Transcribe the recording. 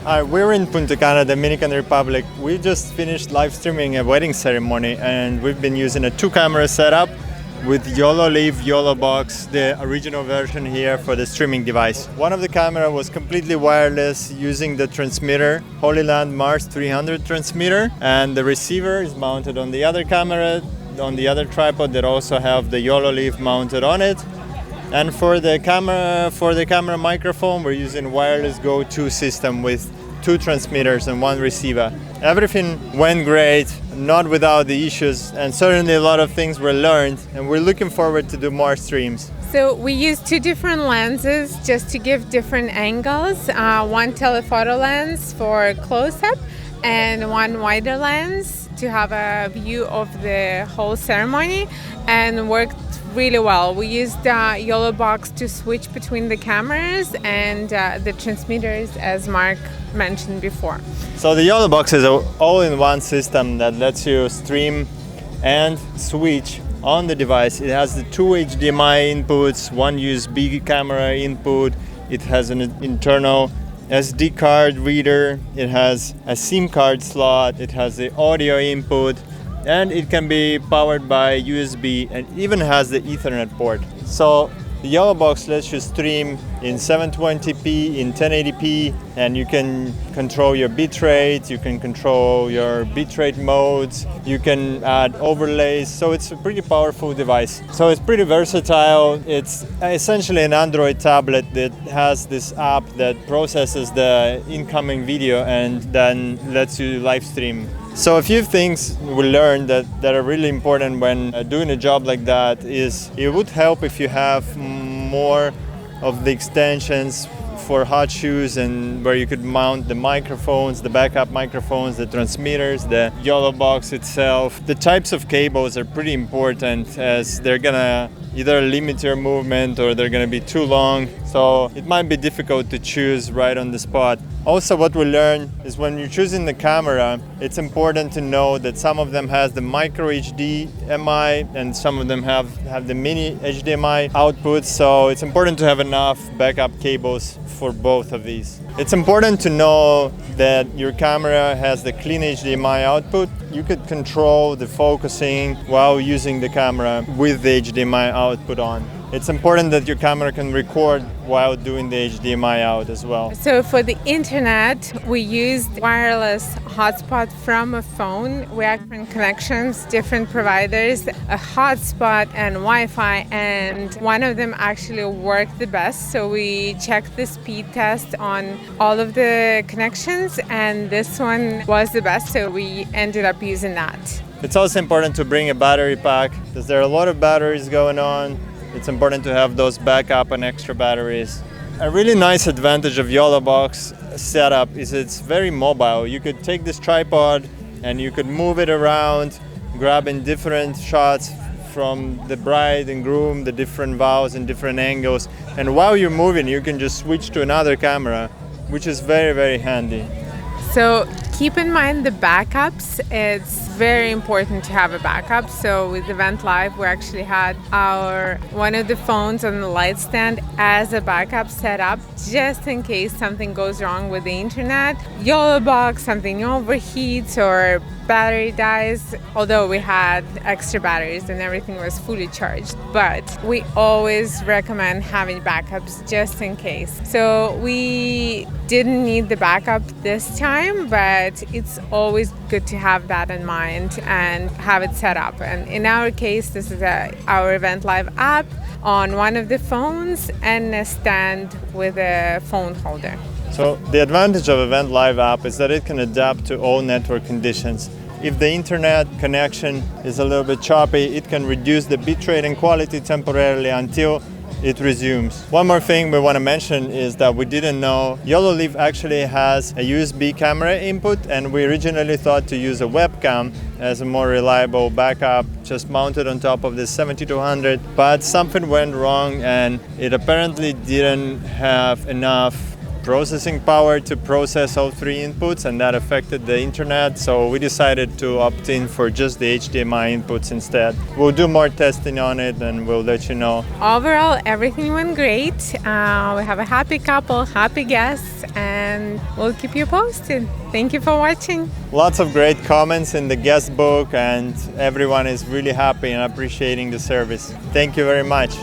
We're in Punta Cana, Dominican Republic. We just finished live streaming a wedding ceremony, and we've been using a 2-camera setup with YoloBox, the original version here for the streaming device. One of the camera was completely wireless using the transmitter, Holy Land Mars 300 transmitter, and the receiver is mounted on the other camera, on the other tripod that also have the YoloLive mounted on it. And for the camera microphone, we're using wireless Go 2 system with 2 transmitters and 1 receiver. Everything went great, not without the issues, and certainly a lot of things were learned, and we're looking forward to do more streams. So we use 2 different lenses just to give different angles. One telephoto lens for close-up and one wider lens to have a view of the whole ceremony, and worked really well. We used YoloBox to switch between the cameras and the transmitters, as Mark mentioned before. So the YoloBox is an all-in-one system that lets you stream and switch on the device. It has the 2 HDMI inputs, 1 USB camera input. It has an internal SD card reader. It has a SIM card slot. It has the audio input. And it can be powered by USB and even has the Ethernet port. So the YoloBox lets you stream in 720p, in 1080p, and you can control your bitrate, you can control your bitrate modes, you can add overlays, so it's a pretty powerful device. So it's pretty versatile. It's essentially an Android tablet that has this app that processes the incoming video and then lets you live stream. So a few things we learned that are really important when doing a job like that is it would help if you have more of the extensions for hot shoes, and where you could mount the microphones, the backup microphones, the transmitters, the YoloBox itself. The types of cables are pretty important, as they're gonna either limit your movement or they're gonna be too long. So it might be difficult to choose right on the spot. Also, what we learned is when you're choosing the camera, it's important to know that some of them has the micro HDMI and some of them have the mini HDMI outputs. So it's important to have enough backup cables for both of these. It's important to know that your camera has the clean HDMI output. You could control the focusing while using the camera with the HDMI output on. It's important that your camera can record while doing the HDMI out as well. So for the internet, we used wireless hotspot from a phone. We had different connections, different providers, a hotspot and Wi-Fi, and one of them actually worked the best. So we checked the speed test on all of the connections, and this one was the best, so we ended up using that. It's also important to bring a battery pack, because there are a lot of batteries going on. It's important to have those backup and extra batteries. A really nice advantage of YoloBox setup is it's very mobile. You could take this tripod and you could move it around, grabbing different shots from the bride and groom, the different vows and different angles. And while you're moving, you can just switch to another camera, which is very, very handy. So keep in mind the backups. It's very important to have a backup. So with EventLive, we actually had one of the phones on the light stand as a backup set up, just in case something goes wrong with the internet. YoloBox, something overheats or battery dies, although we had extra batteries and everything was fully charged. But we always recommend having backups just in case. So we didn't need the backup this time, but it's always good to have that in mind and have it set up. And in our case, this is our EventLive app on one of the phones and a stand with a phone holder. So the advantage of EventLive app is that it can adapt to all network conditions. If the internet connection is a little bit choppy, it can reduce the bitrate and quality temporarily until it resumes. One more thing we want to mention is that we didn't know YoloLive actually has a USB camera input, and we originally thought to use a webcam as a more reliable backup, just mounted on top of the 7200, but something went wrong and it apparently didn't have enough processing power to process all three inputs, and that affected the internet. So we decided to opt in for just the HDMI inputs instead. We'll do more testing on it and we'll let you know. Overall, everything went great. We have a happy couple, happy guests, and we'll keep you posted. Thank you for watching. Lots of great comments in the guest book, and everyone is really happy and appreciating the service. Thank you very much.